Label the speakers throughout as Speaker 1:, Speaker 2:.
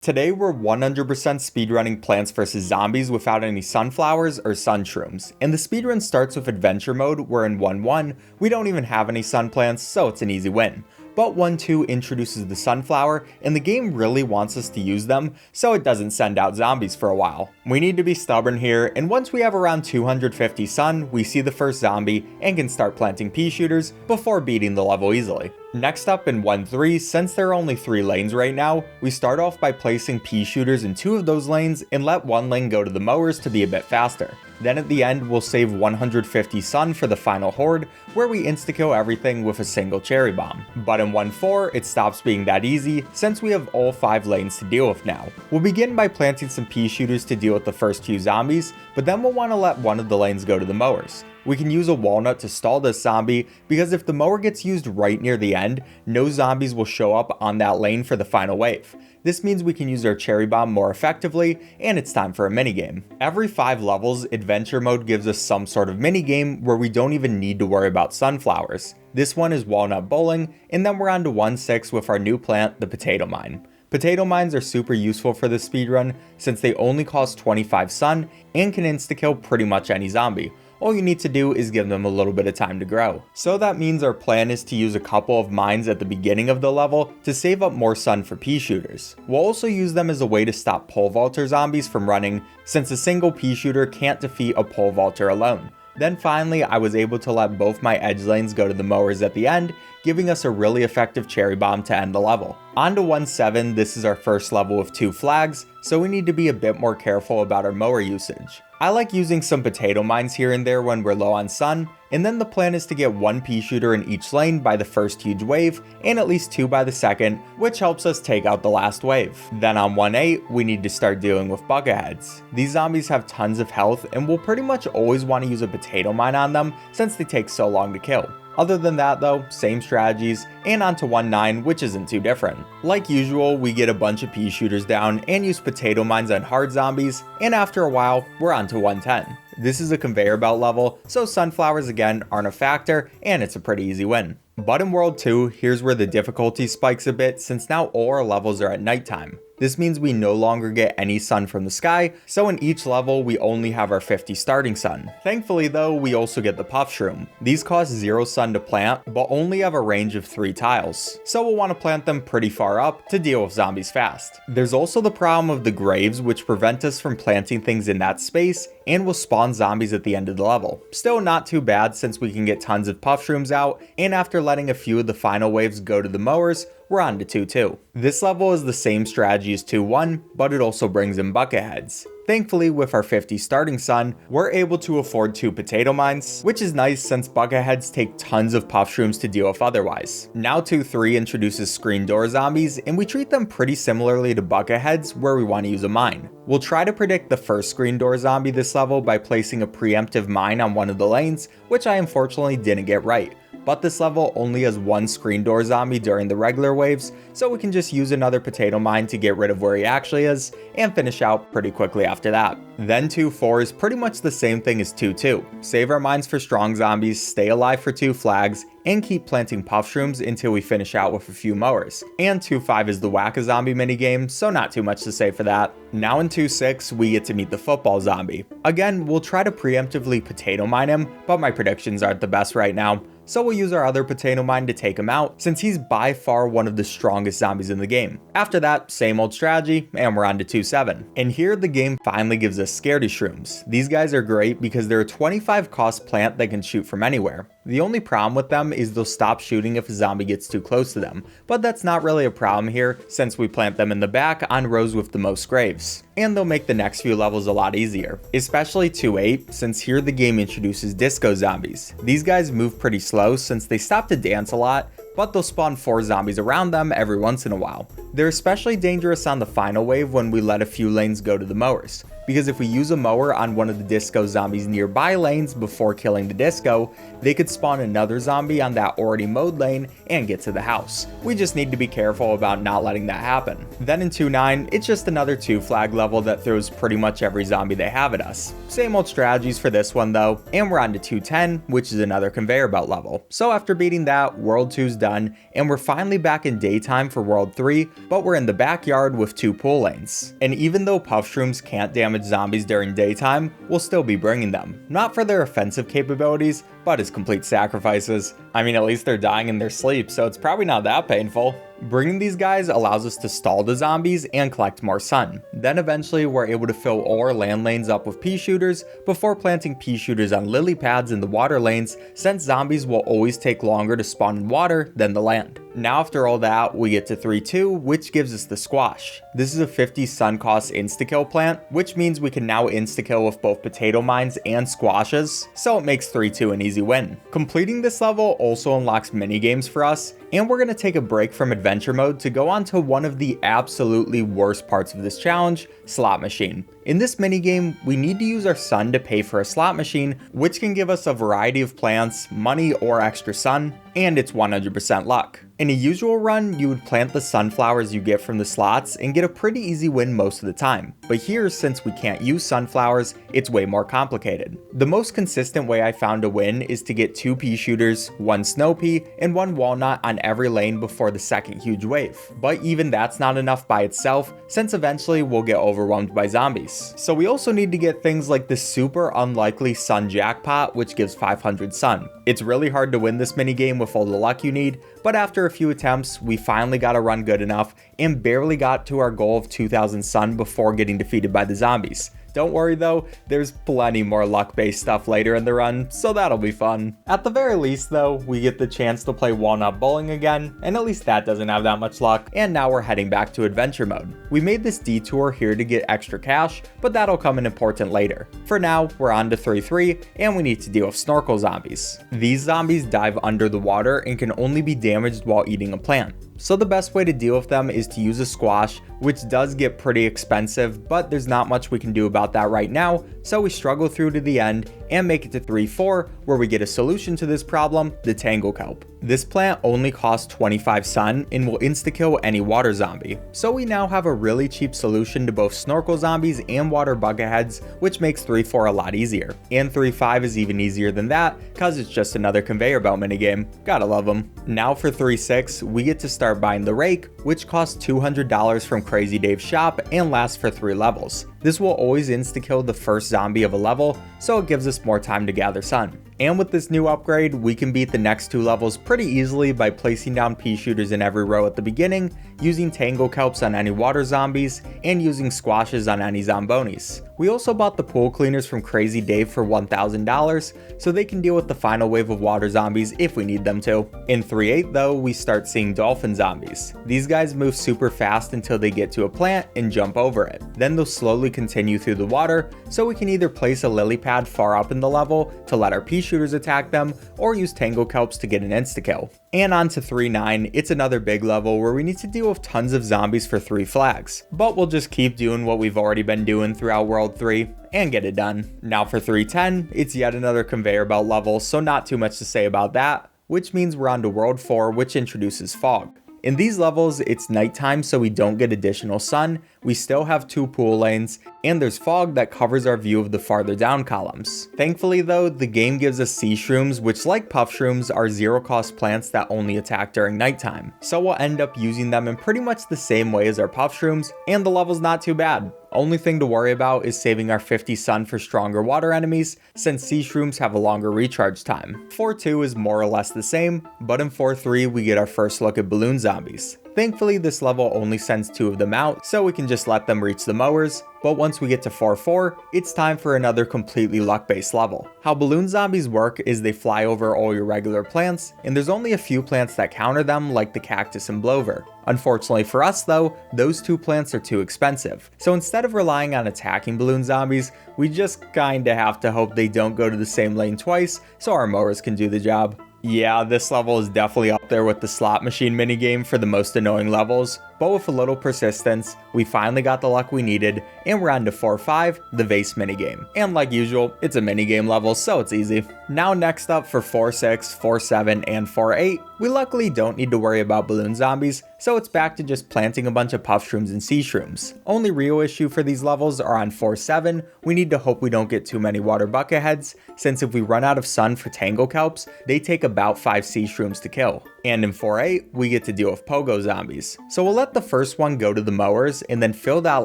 Speaker 1: Today we're 100% speedrunning Plants vs. Zombies without any sunflowers or sunshrooms, and the speedrun starts with adventure mode where in 1-1 we don't even have any sun plants, so it's an easy win. But 1-2 introduces the sunflower, and the game really wants us to use them, so it doesn't send out zombies for a while. We need to be stubborn here, and once we have around 250 sun, we see the first zombie and can start planting pea shooters before beating the level easily. Next up in 1-3, since there are only 3 lanes right now, we start off by placing pea shooters in 2 of those lanes and let one lane go to the mowers to be a bit faster. Then at the end, we'll save 150 sun for the final horde, where we insta-kill everything with a single cherry bomb. But in 1-4, it stops being that easy, since we have all 5 lanes to deal with now. We'll begin by planting some pea shooters to deal with the first few zombies, but then we'll want to let one of the lanes go to the mowers. We can use a walnut to stall this zombie, because if the mower gets used right near the end, no zombies will show up on that lane for the final wave. This means we can use our cherry bomb more effectively, and it's time for a minigame. Every 5 levels, adventure mode gives us some sort of minigame where we don't even need to worry about sunflowers. This one is walnut bowling, and then we're on to 1-6 with our new plant, the potato mine. Potato mines are super useful for this speedrun, since they only cost 25 sun and can insta-kill pretty much any zombie. All you need to do is give them a little bit of time to grow. So that means our plan is to use a couple of mines at the beginning of the level to save up more sun for pea shooters. We'll also use them as a way to stop pole vaulter zombies from running, since a single pea shooter can't defeat a pole vaulter alone. Then finally, I was able to let both my edge lanes go to the mowers at the end, giving us a really effective cherry bomb to end the level. On to 1-7, this is our first level with 2 flags, so we need to be a bit more careful about our mower usage. I like using some potato mines here and there when we're low on sun, and then the plan is to get 1 pea shooter in each lane by the first huge wave, and at least 2 by the second, which helps us take out the last wave. Then on 1-8, we need to start dealing with bucketheads. These zombies have tons of health, and we'll pretty much always want to use a potato mine on them since they take so long to kill. Other than that though, same strategies, and on to 1-9, which isn't too different. Like usual, we get a bunch of pea shooters down and use potato mines on hard zombies, and after a while, we're on to 1-10. This is a conveyor belt level, so sunflowers again aren't a factor, and it's a pretty easy win. But in World 2, here's where the difficulty spikes a bit, since now all our levels are at nighttime. This means we no longer get any sun from the sky, so in each level we only have our 50 starting sun. Thankfully though, we also get the puff shroom. These cost 0 sun to plant, but only have a range of 3 tiles, so we'll want to plant them pretty far up to deal with zombies fast. There's also the problem of the graves, which prevent us from planting things in that space, and will spawn zombies at the end of the level. Still not too bad since we can get tons of puff shrooms out, and after letting a few of the final waves go to the mowers, we're on to 2-2. This level is the same strategy as 2-1, but it also brings in bucketheads. Thankfully, with our 50 starting sun, we're able to afford 2 potato mines, which is nice since bucketheads take tons of puff shrooms to deal with otherwise. Now 2-3 introduces screen door zombies, and we treat them pretty similarly to bucketheads where we want to use a mine. We'll try to predict the first screen door zombie this level by placing a preemptive mine on one of the lanes, which I unfortunately didn't get right. But this level only has 1 screen door zombie during the regular waves, so we can just use another potato mine to get rid of where he actually is, and finish out pretty quickly after that. Then 2-4 is pretty much the same thing as 2-2. Save our mines for strong zombies, stay alive for 2 flags, and keep planting puff shrooms until we finish out with a few mowers. And 2-5 is the whack-a-zombie minigame, so not too much to say for that. Now in 2-6, we get to meet the football zombie. Again, we'll try to preemptively potato mine him, but my predictions aren't the best right now. So we'll use our other potato mine to take him out, since he's by far one of the strongest zombies in the game. After that, same old strategy, and we're on to 2-7. And here the game finally gives us scaredy shrooms. These guys are great because they're a 25 cost plant that can shoot from anywhere. The only problem with them is they'll stop shooting if a zombie gets too close to them, but that's not really a problem here since we plant them in the back on rows with the most graves. And they'll make the next few levels a lot easier, especially 2-8 since here the game introduces disco zombies. These guys move pretty slow since they stop to dance a lot, but they'll spawn 4 zombies around them every once in a while. They're especially dangerous on the final wave when we let a few lanes go to the mowers, because if we use a mower on one of the disco zombies nearby lanes before killing the disco, they could spawn another zombie on that already mowed lane and get to the house. We just need to be careful about not letting that happen. Then in 2-9, it's just another 2 flag level that throws pretty much every zombie they have at us. Same old strategies for this one though, and we're on to 2-10, which is another conveyor belt level. So after beating that, World 2's done, and we're finally back in daytime for World 3, but we're in the backyard with 2 pool lanes. And even though puff shrooms can't damage zombies during daytime, we'll still be bringing them. Not for their offensive capabilities, but as complete sacrifices. I mean, at least they're dying in their sleep, so it's probably not that painful. Bringing these guys allows us to stall the zombies and collect more sun. Then eventually we're able to fill all our land lanes up with pea shooters before planting pea shooters on lily pads in the water lanes, since zombies will always take longer to spawn in water than the land. Now after all that, we get to 3-2, which gives us the squash. This is a 50 sun cost insta-kill plant, which means we can now insta-kill with both potato mines and squashes, so it makes 3-2 an easy win. Completing this level also unlocks minigames for us, and we're going to take a break from adventure mode to go on to one of the absolutely worst parts of this challenge, slot machine. In this minigame, we need to use our sun to pay for a slot machine, which can give us a variety of plants, money, or extra sun, and it's 100% luck. In a usual run, you would plant the sunflowers you get from the slots and get a pretty easy win most of the time, but here, since we can't use sunflowers, it's way more complicated. The most consistent way I found to win is to get 2 pea shooters, 1 snow pea, and 1 walnut on every lane before the second huge wave, but even that's not enough by itself, since eventually we'll get overwhelmed by zombies. So we also need to get things like the super unlikely sun jackpot, which gives 500 sun. It's really hard to win this minigame with all the luck you need, but after a few attempts, we finally got a run good enough and barely got to our goal of 2000 sun before getting defeated by the zombies. Don't worry though, there's plenty more luck-based stuff later in the run, so that'll be fun. At the very least though, we get the chance to play walnut bowling again, and at least that doesn't have that much luck, and now we're heading back to adventure mode. We made this detour here to get extra cash, but that'll come in important later. For now, we're on to 3-3, and we need to deal with snorkel zombies. These zombies dive under the water and can only be damaged while eating a plant. So the best way to deal with them is to use a squash, which does get pretty expensive, but there's not much we can do about that right now, so we struggle through to the end and make it to 3-4, where we get a solution to this problem, the tangle kelp. This plant only costs 25 sun and will insta-kill any water zombie, so we now have a really cheap solution to both snorkel zombies and water bucketheads, which makes 3-4 a lot easier. And 3-5 is even easier than that, cause it's just another conveyor belt minigame. Gotta love them. Now for 3-6, we get to start buying the rake, which costs $200 from Crazy Dave's shop and lasts for 3 levels. This will always insta-kill the first zombie of a level, so it gives us more time to gather sun. And with this new upgrade, we can beat the next 2 levels pretty easily by placing down pea shooters in every row at the beginning, using tangle kelps on any water zombies, and using squashes on any zombonis. We also bought the pool cleaners from Crazy Dave for $1,000, so they can deal with the final wave of water zombies if we need them to. In 3-8 though, we start seeing dolphin zombies. These guys move super fast until they get to a plant and jump over it. Then they'll slowly continue through the water, so we can either place a lily pad far up in the level to let our pea shooters attack them, or use tangle kelps to get an insta-kill. And on to 3-9, it's another big level where we need to deal with tons of zombies for 3 flags. But we'll just keep doing what we've already been doing throughout World 3 and get it done. Now for 3-10, it's yet another conveyor belt level, so not too much to say about that, which means we're on to World 4, which introduces fog. In these levels, it's nighttime, so we don't get additional sun, we still have 2 pool lanes, and there's fog that covers our view of the farther down columns. Thankfully though, the game gives us sea shrooms, which like puff shrooms are zero cost plants that only attack during nighttime. So we'll end up using them in pretty much the same way as our puff shrooms, and the level's not too bad. Only thing to worry about is saving our 50 sun for stronger water enemies, since sea shrooms have a longer recharge time. 4-2 is more or less the same, but in 4-3 we get our first look at balloon zombies. Thankfully, this level only sends 2 of them out, so we can just let them reach the mowers, but once we get to 4-4, it's time for another completely luck-based level. How balloon zombies work is they fly over all your regular plants, and there's only a few plants that counter them, like the cactus and blover. Unfortunately for us though, those 2 plants are too expensive, so instead of relying on attacking balloon zombies, we just kinda have to hope they don't go to the same lane twice, so our mowers can do the job. Yeah, this level is definitely up there with the slot machine minigame for the most annoying levels, but with a little persistence, we finally got the luck we needed, and we're on to 4-5, the vase minigame. And like usual, it's a minigame level, so it's easy. Now next up for 4-6, 4-7, and 4-8, we luckily don't need to worry about balloon zombies, so it's back to just planting a bunch of puff shrooms and sea shrooms. Only real issue for these levels are on 4-7, we need to hope we don't get too many water bucket heads, since if we run out of sun for tangle kelps, they take about 5 sea shrooms to kill. And in 4-8, we get to deal with pogo zombies. So we'll let the first one go to the mowers and then fill that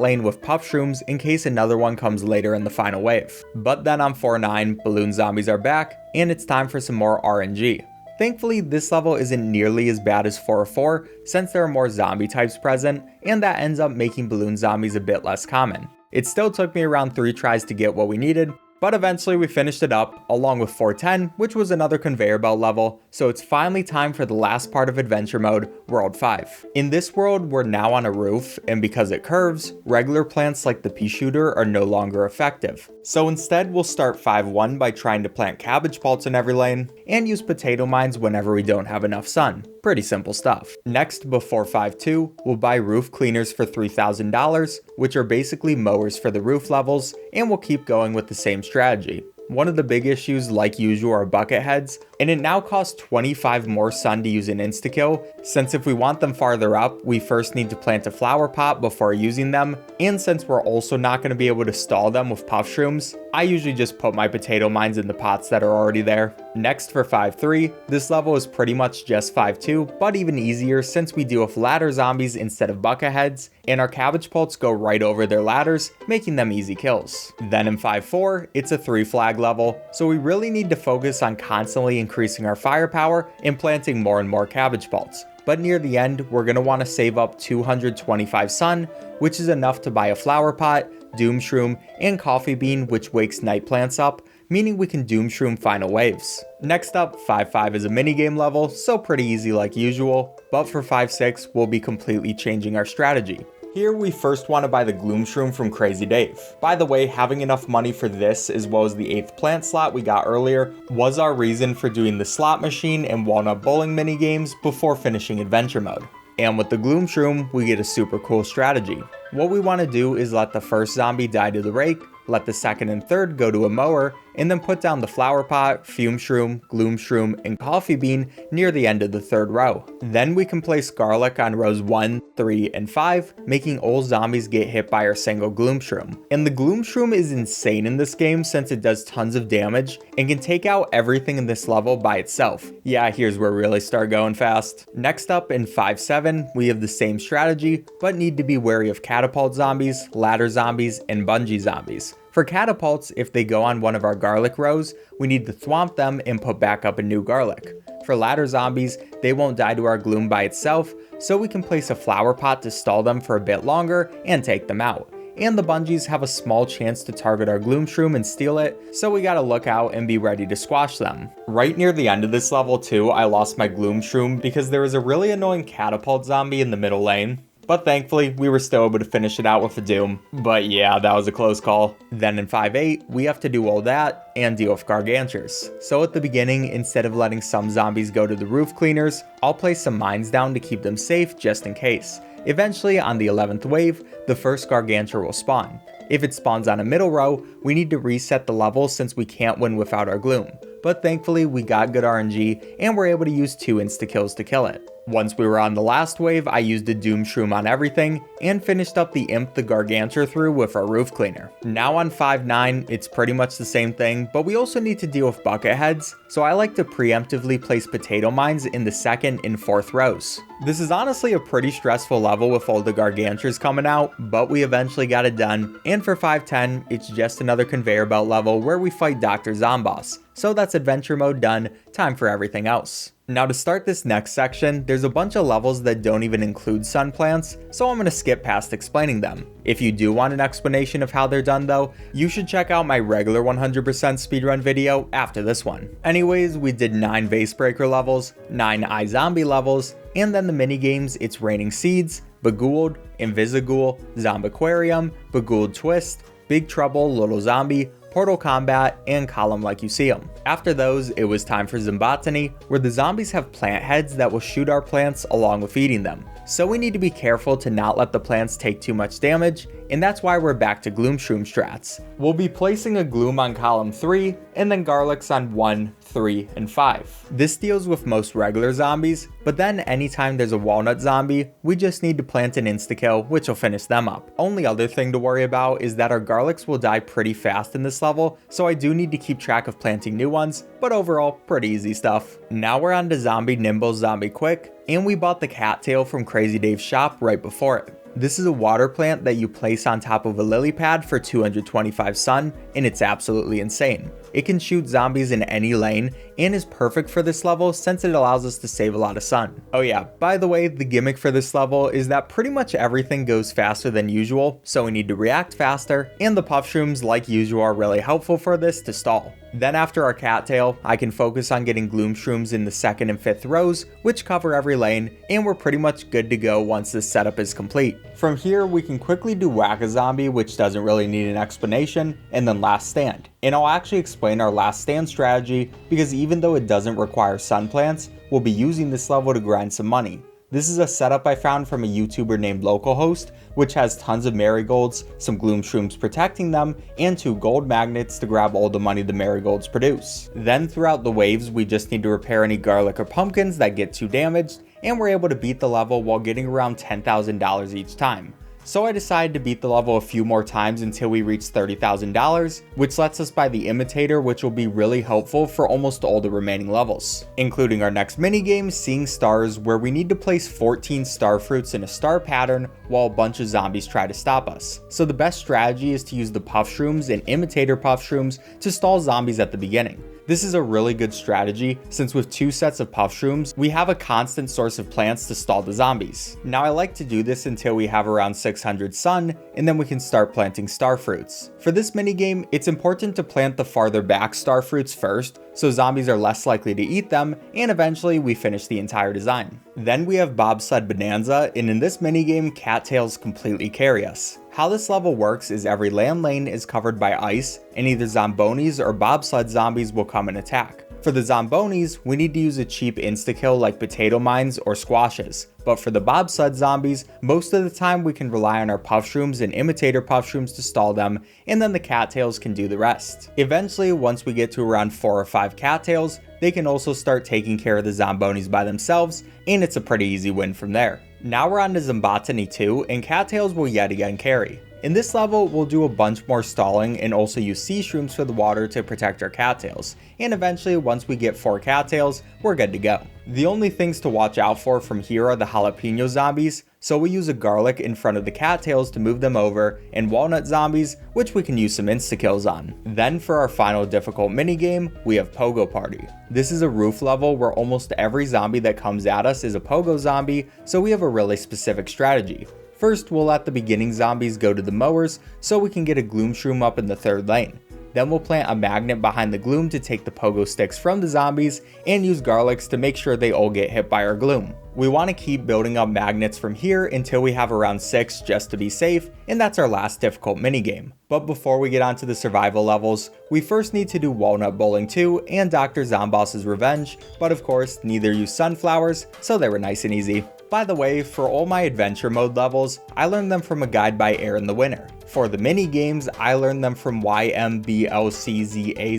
Speaker 1: lane with puff shrooms in case another one comes later in the final wave. But then on 4-9, balloon zombies are back and it's time for some more RNG. Thankfully, this level isn't nearly as bad as 4-4 since there are more zombie types present, and that ends up making balloon zombies a bit less common. It still took me around 3 tries to get what we needed, but eventually we finished it up, along with 4-10, which was another conveyor belt level, so it's finally time for the last part of adventure mode, World 5. In this world, we're now on a roof, and because it curves, regular plants like the pea shooter are no longer effective. So instead, we'll start 5-1 by trying to plant cabbage plants in every lane, and use potato mines whenever we don't have enough sun. Pretty simple stuff. Next, before 5-2, we'll buy roof cleaners for $3,000, which are basically mowers for the roof levels, and we'll keep going with the same strategy. One of the big issues, like usual, are bucket heads, and it now costs 25 more sun to use an insta-kill, since if we want them farther up, we first need to plant a flower pot before using them, and since we're also not going to be able to stall them with puff shrooms, I usually just put my potato mines in the pots that are already there. Next for 5-3, this level is pretty much just 5-2, but even easier since we deal with ladder zombies instead of bucket heads, and our cabbage pults go right over their ladders, making them easy kills. Then in 5-4, it's a 3 flag level, so we really need to focus on constantly increasing our firepower and planting more and more cabbage pults. But near the end, we're going to want to save up 225 sun, which is enough to buy a flower pot, doom shroom, and coffee bean, which wakes night plants up, meaning we can doom shroom final waves. Next up, 5-5 is a minigame level, so pretty easy like usual, but for 5-6, we'll be completely changing our strategy. Here we first want to buy the Gloom Shroom from Crazy Dave. By the way, having enough money for this as well as the 8th plant slot we got earlier was our reason for doing the slot machine and walnut bowling minigames before finishing adventure mode. And with the Gloom Shroom, we get a super cool strategy. What we want to do is let the first zombie die to the rake, let the second and third go to a mower, and then put down the flower pot, fume shroom, gloom shroom, and coffee bean near the end of the third row. Then we can place garlic on rows 1, 3, and 5, making all zombies get hit by our single gloom shroom. And the gloom shroom is insane in this game since it does tons of damage and can take out everything in this level by itself. Yeah, here's where we really start going fast. Next up in 5-7, we have the same strategy, but need to be wary of catapult zombies, ladder zombies, and bungee zombies. For catapults, if they go on one of our garlic rows, we need to thwomp them and put back up a new garlic. For ladder zombies, they won't die to our gloom by itself, so we can place a flower pot to stall them for a bit longer and take them out. And the bungees have a small chance to target our gloom shroom and steal it, so we gotta look out and be ready to squash them. Right near the end of this level too, I lost my gloom shroom because there was a really annoying catapult zombie in the middle lane. But thankfully, we were still able to finish it out with a doom. But yeah, that was a close call. Then in 5-8, we have to do all that and deal with gargantures. So at the beginning, instead of letting some zombies go to the roof cleaners, I'll place some mines down to keep them safe just in case. Eventually, on the 11th wave, the first garganture will spawn. If it spawns on a middle row, we need to reset the level since we can't win without our gloom. But thankfully, we got good RNG and were able to use 2 insta-kills to kill it. Once we were on the last wave, I used a Doom Shroom on everything, and finished up the Imp the Garganture through with our roof cleaner. Now on 5-9, it's pretty much the same thing, but we also need to deal with bucket heads, so I like to preemptively place potato mines in the 2nd and 4th rows. This is honestly a pretty stressful level with all the Gargantures coming out, but we eventually got it done, and for 5-10, it's just another conveyor belt level where we fight Dr. Zomboss. So that's adventure mode done, time for everything else. Now to start this next section, there's a bunch of levels that don't even include sun plants, so I'm going to skip past explaining them. If you do want an explanation of how they're done though, you should check out my regular 100% speedrun video after this one. Anyways, we did 9 Vase Breaker levels, 9 iZombie levels, and then the minigames it's Raining Seeds, Begooled, Invisigool, Zombiquarium, Begooled Twist, Big Trouble, Little Zombie, Portal Combat, and Column Like You See 'Em. After those, it was time for Zombotany, where the zombies have plant heads that will shoot our plants along with eating them. so we need to be careful to not let the plants take too much damage, and that's why we're back to Gloom Shroom strats. We'll be placing a Gloom on column 3, and then Garlics on 1, 3, and 5. This deals with most regular zombies, but then anytime there's a Walnut zombie, we just need to plant an insta-kill, which will finish them up. Only other thing to worry about is that our Garlics will die pretty fast in this level, so I do need to keep track of planting new ones, but overall, pretty easy stuff. Now we're on to Zombie Nimble Zombie Quick, and we bought the cattail from Crazy Dave's shop right before it. This is a water plant that you place on top of a lily pad for 225 sun, and it's absolutely insane. It can shoot zombies in any lane, and is perfect for this level since it allows us to save a lot of sun. Oh yeah, by the way, the gimmick for this level is that pretty much everything goes faster than usual, so we need to react faster, and the puff shrooms like usual are really helpful for this to stall. Then after our cattail, I can focus on getting Gloom Shrooms in the 2nd and 5th rows, which cover every lane, and we're pretty much good to go once this setup is complete. From here, we can quickly do Whack-A-Zombie, which doesn't really need an explanation, and then Last Stand. And I'll actually explain our Last Stand strategy, because even though it doesn't require sun plants, we'll be using this level to grind some money. This is a setup I found from a YouTuber named Localhost, which has tons of marigolds, some Gloom Shrooms protecting them, and 2 gold magnets to grab all the money the marigolds produce. Then throughout the waves, we just need to repair any garlic or pumpkins that get too damaged, and we're able to beat the level while getting around $10,000 each time. So I decided to beat the level a few more times until we reach $30,000, which lets us buy the Imitator, which will be really helpful for almost all the remaining levels, including our next minigame, Seeing Stars, where we need to place 14 star fruits in a star pattern while a bunch of zombies try to stop us. So the best strategy is to use the Puff Shrooms and Imitator Puff Shrooms to stall zombies at the beginning. This is a really good strategy since with 2 sets of puff shrooms, we have a constant source of plants to stall the zombies. Now I like to do this until we have around 600 sun, and then we can start planting star fruits. For this minigame, it's important to plant the farther back star fruits first, so zombies are less likely to eat them, and eventually we finish the entire design. Then we have Bobsled Bonanza, and in this minigame, cattails completely carry us. How this level works is every land lane is covered by ice, and either Zombonis or bobsled zombies will come and attack. For the Zombonis, we need to use a cheap insta-kill like potato mines or squashes, but for the bobsled zombies, most of the time we can rely on our puff shrooms and imitator puff shrooms to stall them, and then the cattails can do the rest. Eventually, once we get to around 4 or 5 cattails, they can also start taking care of the Zombonis by themselves, and it's a pretty easy win from there. Now we're on to Zombottany 2, and cattails will yet again carry. In this level, we'll do a bunch more stalling and also use sea shrooms for the water to protect our cattails, and eventually once we get 4 cattails, we're good to go. The only things to watch out for from here are the jalapeno zombies, so we use a garlic in front of the cattails to move them over, and walnut zombies, which we can use some insta-kills on. Then for our final difficult minigame, we have Pogo Party. This is a roof level where almost every zombie that comes at us is a pogo zombie, so we have a really specific strategy. First, we'll let the beginning zombies go to the mowers so we can get a Gloom Shroom up in the 3rd lane. Then we'll plant a magnet behind the gloom to take the pogo sticks from the zombies and use garlics to make sure they all get hit by our gloom. We want to keep building up magnets from here until we have around 6 just to be safe, and that's our last difficult minigame. But before we get onto the survival levels, we first need to do Walnut Bowling 2 and Dr. Zomboss's Revenge, but of course neither use sunflowers, so they were nice and easy. By the way, for all my adventure mode levels, I learned them from a guide by Aaron the Winner. For the mini games, I learned them from YMBLCZA's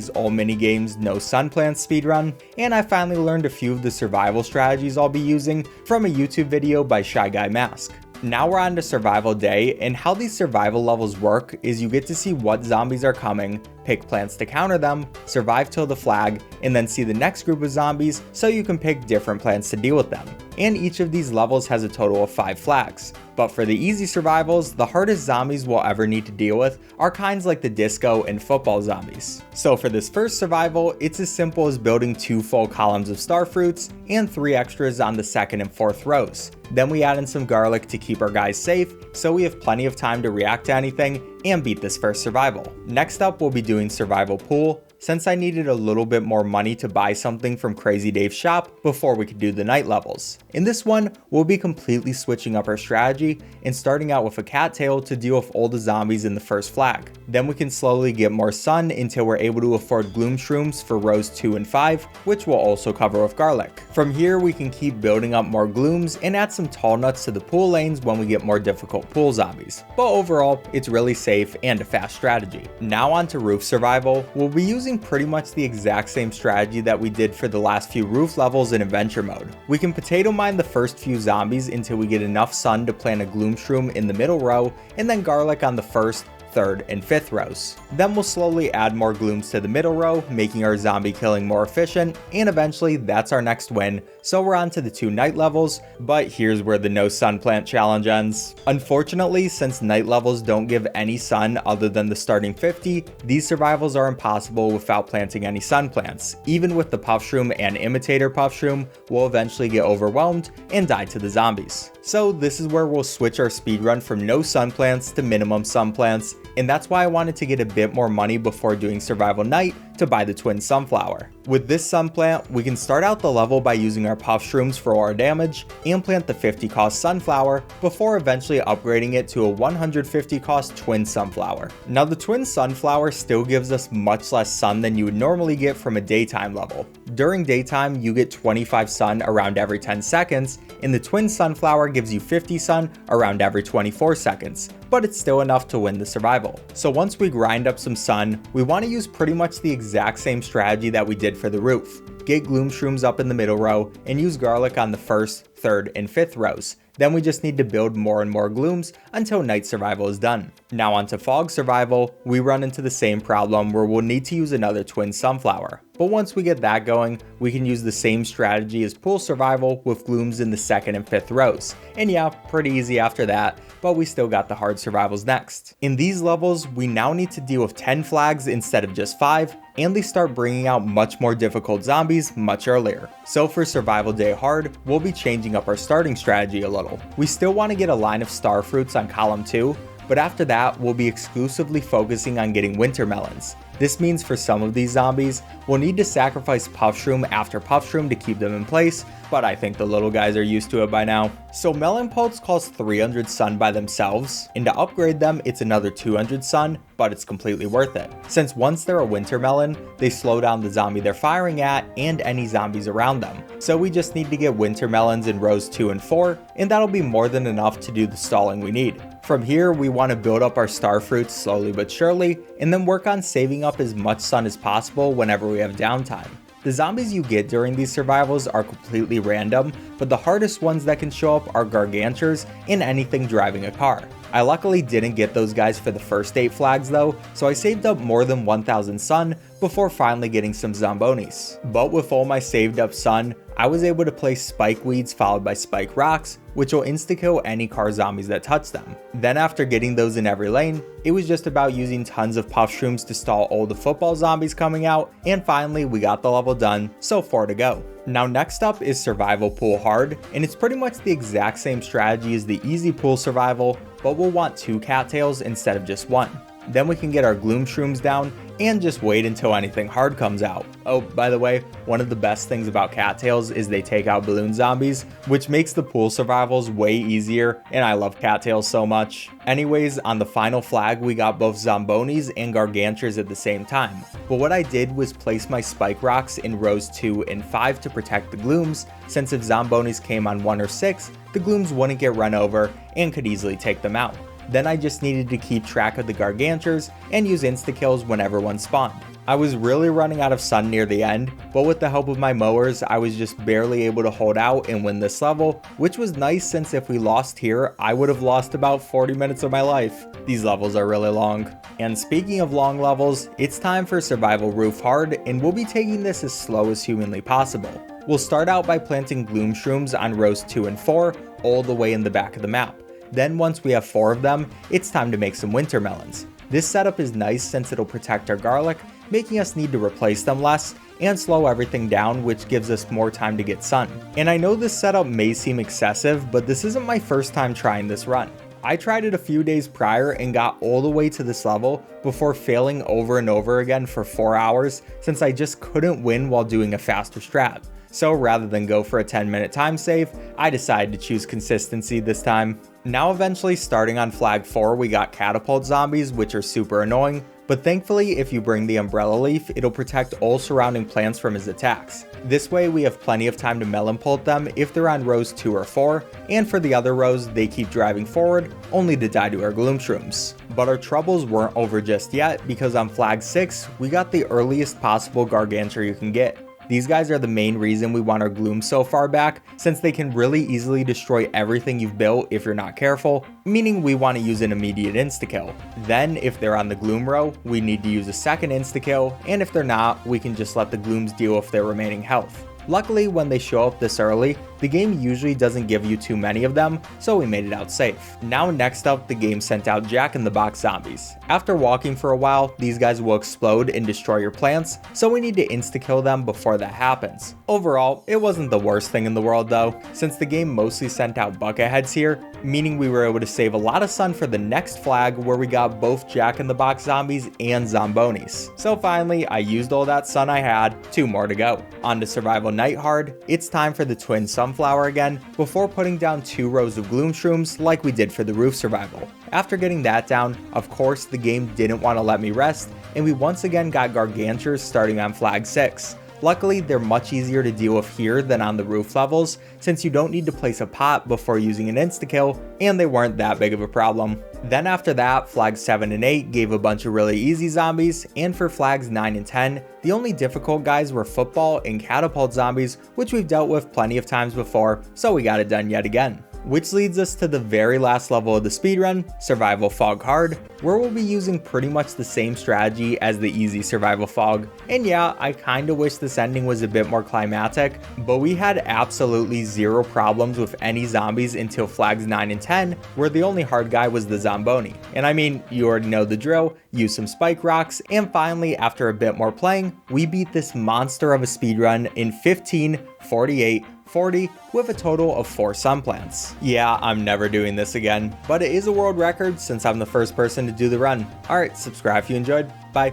Speaker 1: All Minigames No Sun Plants speedrun, and I finally learned a few of the survival strategies I'll be using from a YouTube video by Shy Guy Mask. Now we're on to Survival Day, and how these survival levels work is you get to see what zombies are coming, pick plants to counter them, survive till the flag, and then see the next group of zombies so you can pick different plants to deal with them. And each of these levels has a total of 5 flags. But for the easy survivals, the hardest zombies we'll ever need to deal with are kinds like the disco and football zombies. So for this first survival, it's as simple as building 2 full columns of star fruits and 3 extras on the 2nd and 4th rows. Then we add in some garlic to keep our guys safe, so we have plenty of time to react to anything and beat this first survival. Next up, we'll be doing Survival Pool, since I needed a little bit more money to buy something from Crazy Dave's shop before we could do the night levels. In this one, we'll be completely switching up our strategy and starting out with a cattail to deal with all the zombies in the first flag. Then we can slowly get more sun until we're able to afford gloom shrooms for rows 2 and 5, which we'll also cover with garlic. From here, we can keep building up more glooms and add some tall nuts to the pool lanes when we get more difficult pool zombies. But overall, it's really safe and a fast strategy. Now on to roof survival. We'll be using pretty much the exact same strategy that we did for the last few roof levels in adventure mode. We can potato mine the first few zombies until we get enough sun to plant a gloom shroom in the middle row, and then garlic on the first, third, and fifth rows. Then we'll slowly add more glooms to the middle row, making our zombie killing more efficient, and eventually that's our next win. So we're on to the 2 night levels, but here's where the no sun plant challenge ends. Unfortunately, since night levels don't give any sun other than the starting 50, these survivals are impossible without planting any sun plants. Even with the puff shroom and imitator puff shroom, we'll eventually get overwhelmed and die to the zombies. So this is where we'll switch our speedrun from no sun plants to minimum sun plants, and that's why I wanted to get a bit more money before doing survival night to buy the twin sunflower. With this sun plant, we can start out the level by using our puff shrooms for our damage and plant the 50 cost sunflower before eventually upgrading it to a 150 cost twin sunflower. Now the twin sunflower still gives us much less sun than you would normally get from a daytime level. During daytime, you get 25 sun around every 10 seconds, and the twin sunflower gives you 50 sun around every 24 seconds, but it's still enough to win the survival. So once we grind up some sun, we want to use pretty much the exact same strategy that we did for the roof. Get gloom shrooms up in the middle row and use garlic on the first, third, and fifth rows. Then we just need to build more and more glooms until night survival is done. Now onto fog survival, we run into the same problem where we'll need to use another twin sunflower. But once we get that going, we can use the same strategy as pool survival with glooms in the second and fifth rows. And yeah, pretty easy after that, but we still got the hard survivals next. In these levels, we now need to deal with 10 flags instead of just 5, and they start bringing out much more difficult zombies much earlier. So for survival day hard, we'll be changing up our starting strategy a little. We still want to get a line of star fruits on column 2, but after that, we'll be exclusively focusing on getting winter melons. This means for some of these zombies, we'll need to sacrifice puff shroom after puff shroom to keep them in place, but I think the little guys are used to it by now. So melon pulps cost 300 sun by themselves, and to upgrade them it's another 200 sun, but it's completely worth it. Since once they're a winter melon, they slow down the zombie they're firing at and any zombies around them. So we just need to get winter melons in rows 2 and 4, and that'll be more than enough to do the stalling we need. From here, we want to build up our star fruits slowly but surely, and then work on saving up as much sun as possible whenever we have downtime. The zombies you get during these survivals are completely random, but the hardest ones that can show up are gargantures and anything driving a car. I luckily didn't get those guys for the first 8 flags though, so I saved up more than 1000 sun before finally getting some zombonis. But with all my saved up sun, I was able to place spike weeds followed by spike rocks, which will insta-kill any car zombies that touch them. Then after getting those in every lane, it was just about using tons of puff shrooms to stall all the football zombies coming out, and finally we got the level done, so 4 to go. Now next up is survival pool hard, and it's pretty much the exact same strategy as the easy pool survival, but we'll want 2 cattails instead of just 1. Then we can get our gloom shrooms down and just wait until anything hard comes out. Oh, by the way, one of the best things about cattails is they take out balloon zombies, which makes the pool survivals way easier, and I love cattails so much. Anyways, on the final flag we got both zombonis and gargantures at the same time, but what I did was place my spike rocks in rows 2 and 5 to protect the glooms, since if zombonis came on 1 or 6, the glooms wouldn't get run over and could easily take them out. Then I just needed to keep track of the gargantures and use insta-kills whenever one spawned. I was really running out of sun near the end, but with the help of my mowers, I was just barely able to hold out and win this level, which was nice since if we lost here, I would have lost about 40 minutes of my life. These levels are really long. And speaking of long levels, it's time for Survival Roof Hard, and we'll be taking this as slow as humanly possible. We'll start out by planting gloom shrooms on rows 2 and 4, all the way in the back of the map. Then once we have 4 of them, it's time to make some winter melons. This setup is nice since it'll protect our garlic, making us need to replace them less, and slow everything down, which gives us more time to get sun. And I know this setup may seem excessive, but this isn't my first time trying this run. I tried it a few days prior and got all the way to this level before failing over and over again for 4 hours since I just couldn't win while doing a faster strat. So rather than go for a 10-minute time save, I decided to choose consistency this time. Now eventually starting on flag 4 we got catapult zombies, which are super annoying, but thankfully if you bring the umbrella leaf, it'll protect all surrounding plants from his attacks. This way we have plenty of time to melon pult them if they're on rows 2 or 4, and for the other rows they keep driving forward, only to die to our gloom shrooms. But our troubles weren't over just yet, because on flag 6 we got the earliest possible Gargantua you can get. These guys are the main reason we want our gloom so far back, since they can really easily destroy everything you've built if you're not careful, meaning we want to use an immediate insta-kill. Then if they're on the gloom row, we need to use a second insta-kill, and if they're not, we can just let the glooms deal with their remaining health. Luckily, when they show up this early, the game usually doesn't give you too many of them, so we made it out safe. Now next up, the game sent out Jack-in-the-Box zombies. After walking for a while, these guys will explode and destroy your plants, so we need to insta-kill them before that happens. Overall, it wasn't the worst thing in the world though, since the game mostly sent out bucket heads here, meaning we were able to save a lot of sun for the next flag where we got both Jack-in-the-Box zombies and zombonis. So finally, I used all that sun I had, 2 more to go. On to Survival Night Hard, it's time for the twin sunflower again, before putting down 2 rows of gloom shrooms like we did for the roof survival. After getting that down, of course the game didn't want to let me rest, and we once again got Gargantuars starting on flag 6. Luckily, they're much easier to deal with here than on the roof levels, since you don't need to place a pot before using an insta-kill, and they weren't that big of a problem. Then after that, flags 7 and 8 gave a bunch of really easy zombies, and for flags 9 and 10, the only difficult guys were football and catapult zombies, which we've dealt with plenty of times before, so we got it done yet again. Which leads us to the very last level of the speedrun, Survival Fog Hard, where we'll be using pretty much the same strategy as the easy Survival Fog. And yeah, I kinda wish this ending was a bit more climactic, but we had absolutely zero problems with any zombies until flags 9 and 10, where the only hard guy was the Zomboni. And I mean, you already know the drill, use some spike rocks, and finally, after a bit more playing, we beat this monster of a speedrun in 15, 48, 40 with a total of 4 sun plants. Yeah, I'm never doing this again, but it is a world record since I'm the first person to do the run. Alright, subscribe if you enjoyed. Bye.